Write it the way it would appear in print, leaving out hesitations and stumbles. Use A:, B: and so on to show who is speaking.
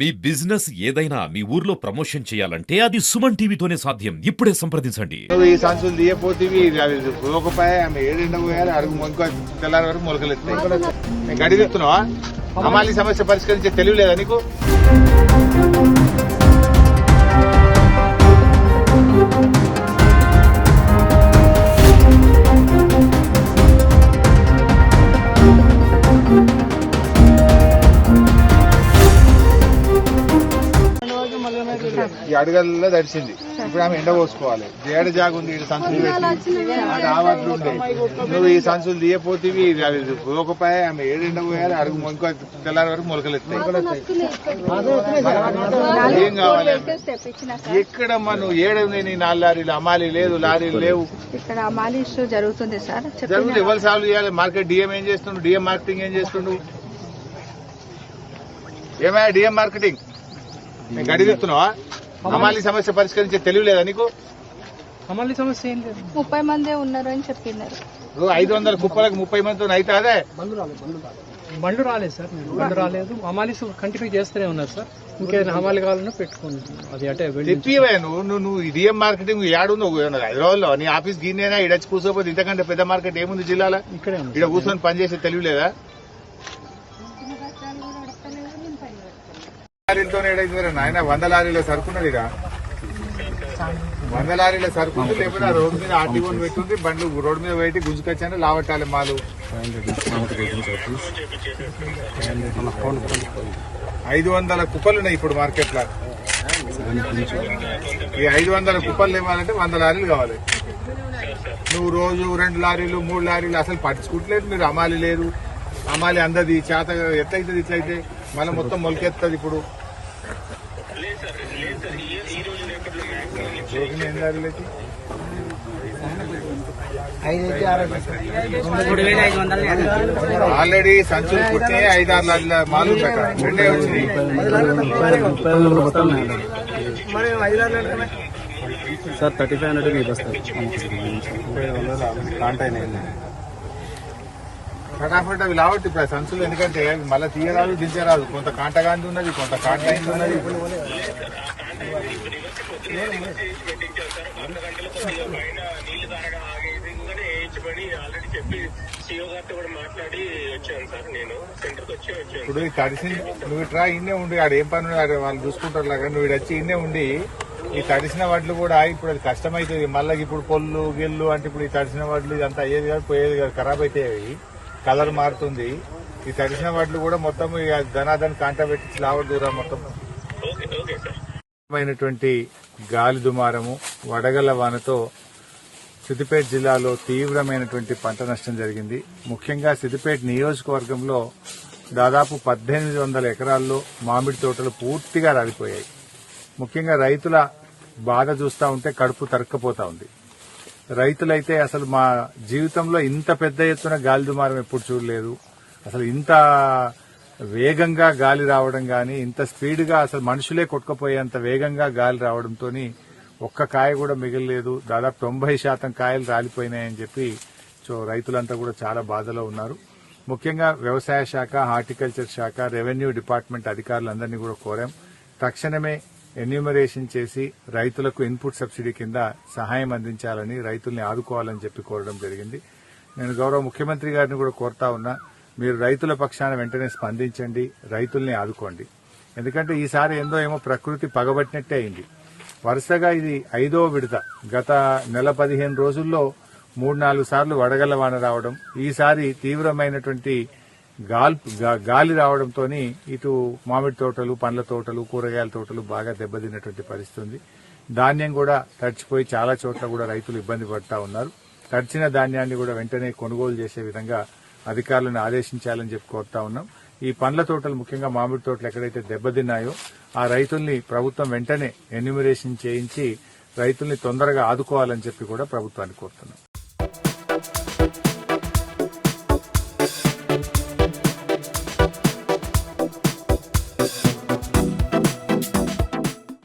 A: మీ business ఏదైనా మీ ఊర్లో promotion చేయాలంటే అది సుమన్ టీవీతోనే సాధ్యం. ఇప్పుడే సంప్రదించండి.
B: ఈ సంచులు తీయపోతేవి పోకపోయా ఆమె ఏడెండ పోయాలి అడుగు మొలక తెల్లారి వరకు మొలకలెత్తాయి. గడివెత్తున్నావా? అమాలి సమస్య పరిష్కరించే తెలివి లేదా నీకు? ఈ అడుగల్లో తడిచింది. ఇప్పుడు ఆమె ఎండ పోసుకోవాలి. ఏడ జాగు ఉంది సంచులు పెట్టి ఆవాట్లు ఉండే. నువ్వు ఈ సంచులు తీయపోతేవి పోకపోయా ఆమె ఏడెండ పోయాలి అడుగు మొలక తెల్లారి వరకు మొలకలెత్తాయి. ఏం కావాలి? ఎక్కడ మనం ఏడవి నీ 4 లారీలు అమాలి లేదు, లారీలు లేవు.
C: ఇక్కడ అమాలి ఇష్యూ జరుగుతుంది సార్.
B: జరుగుతుంది. ఎవరు సాల్వ్ చేయాలి? మార్కెట్ డిఎం ఏం చేస్తుండు? డిఎం మార్కెటింగ్ ఏం చేస్తుండు? ఏమయ్యా డిఎం మార్కెటింగ్? గడివెత్తున్నావా? అమాలి సమస్య పరిష్కరించే తెలివి లేదా నీకు?
D: అమాలి సమస్య ఏం లేదు.
C: 30 మందే ఉన్నారు అని చెప్పినారు.
B: 500 కుప్పలకు 30 మందితో అయితే అదే
D: బండ్లు రాలేదు సార్. బండ్లు రాలేదు. అమాలి కంటిన్యూ చేస్తూనే ఉన్నారు సార్. ఇంకేదైనా హమాలి కావాలన్నా పెట్టుకోండి. అది అంటే
B: తెప్పివే నువ్వు డిఎం మార్కెటింగ్ ఏడుందో హైదరాబాద్ లో నీ ఆఫీస్ గిన్నెనా ఇడచ్చి కూర్చోపోతే ఇంతకంటే పెద్ద మార్కెట్ ఏముంది జిల్లాలో?
D: ఇక్కడే
B: ఇక్కడ కూర్చొని పనిచేసే తెలివి లేదా? లారీలతో ఏడైతే నాయన 100 లారీల సరుకున్నది. 100 లారీల సరుకుంది. లేకపోతే ఆ రోడ్డు మీద ఆర్టీఓని పెట్టుంది. బండ్లు రోడ్డు మీద పెట్టి గుంజుకొచ్చాను లావట్టాలి మాలు. 500 కుప్పలు ఉన్నాయి ఇప్పుడు మార్కెట్ లో. ఈ 500 కుప్పలు ఇవ్వాలంటే 100 లారీలు కావాలి. నువ్వు రోజు 2 లారీలు 3 లారీలు అసలు పట్టించుకుంటలేదు మీరు. అమాలి లేదు, అమాలి అందది చేత ఎట్లయితుంది? ఇట్లయితే మళ్ళీ మొత్తం మొలకెత్తది. ఇప్పుడు ఆల్రెడీ సంచులు పుట్టినాయి. 5-6 లారీల మాలు రెండే వచ్చినాయి.
D: సార్ 3500 వస్తాయి.
B: ఫటాఫట్ అవి లావట్టి ఇప్పుడు సంచులు. ఎందుకంటే మళ్ళీ తీయరాదు దించరాదు. కొంత కాంటగాంది ఉన్నది, కొంత కాంటైంది ఉన్నది. ఇప్పుడు తడిసి నువ్వు ఇట్రా ఇన్నే ఉండి ఆడ ఏం పని వాళ్ళు చూసుకుంటారు లాగా నువ్వు వచ్చి ఇన్నే ఉండి ఈ తడిసిన వడ్లు కూడా ఇప్పుడు అది కష్టమైతుంది. మళ్ళీ ఇప్పుడు పొల్లు గిల్లు అంటే ఇప్పుడు ఈ తడిసిన వడ్లు ఇదంతా అయ్యేది కాదు, పోయేది కాదు, ఖరాబ్ అవుతాయి. కలర్ మారుతుంది. ఈ తడిసిన వడ్లు కూడా మొత్తం ధనాధన కాంట పెట్టి లావట్ దూరం మొత్తం అయినటువంటి గాలి దుమారము, వడగళ్ల వానతో సిద్దిపేట జిల్లాలో తీవ్రమైనటువంటి పంట నష్టం జరిగింది. ముఖ్యంగా సిద్దిపేట నియోజకవర్గంలో దాదాపు 1800 ఎకరాల్లో మామిడి తోటలు పూర్తిగా రాలిపోయాయి. ముఖ్యంగా రైతుల బాధ చూస్తా ఉంటే కడుపు తరక్కపోతా ఉంది. రైతులైతే అసలు మా జీవితంలో ఇంత పెద్ద ఎత్తున గాలి దుమారం ఎప్పుడు చూడలేదు, అసలు ఇంత వేగంగా గాలి రావడం గాని, ఇంత స్పీడ్గా అసలు మనుషులే కొట్టుకుపోయేంత వేగంగా గాలి రావడంతో ఒక్క కాయ కూడా మిగలలేదు. దాదాపు 90% కాయలు రాలిపోయినాయని చెప్పి రైతులంతా కూడా చాలా బాధలో ఉన్నారు. ముఖ్యంగా వ్యవసాయ శాఖ, హార్టికల్చర్ శాఖ, రెవెన్యూ డిపార్ట్మెంట్ అధికారులందరినీ కూడా కోరాం. తక్షణమే ఎన్యూమరేషన్ చేసి రైతులకు ఇన్పుట్ సబ్సిడీ కింద సహాయం అందించాలని, రైతుల్ని ఆదుకోవాలని చెప్పి కోరడం జరిగింది. నేను గౌరవ ముఖ్యమంత్రి గారిని కూడా కోరుతా ఉన్నా, మీరు రైతుల పక్షాన వెంటనే స్పందించండి, రైతుల్ని ఆదుకోండి. ఎందుకంటే ఈసారి ఏమో ప్రకృతి పగబట్టినట్టే అయింది. వరుసగా ఇది 5వ విడత. గత నెల 15 రోజుల్లో 3-4 సార్లు వడగళ్ల వాన రావడం, ఈసారి తీవ్రమైనటువంటి గాలి రావడంతో ఇటు మామిడి తోటలు, పండ్ల తోటలు, కూరగాయల తోటలు బాగా దెబ్బతిన్నటువంటి పరిస్థితి ఉంది. ధాన్యం కూడా తడిచిపోయి చాలా చోట్ల కూడా రైతులు ఇబ్బంది పడతా ఉన్నారు. తడిచిన ధాన్యాన్ని కూడా వెంటనే కొనుగోలు చేసే విధంగా అధికారులను ఆదేశించాలని చెప్పి కోరుతా ఉన్నాం. ఈ పండ్ల తోటలు, ముఖ్యంగా మామిడి తోటలు ఎక్కడైతే దెబ్బతిన్నాయో ఆ రైతుల్ని ప్రభుత్వం వెంటనే ఎన్యూమరేషన్ చేయించి రైతుల్ని తొందరగా ఆదుకోవాలని చెప్పి కూడా ప్రభుత్వాన్ని కోరుతున్నాం.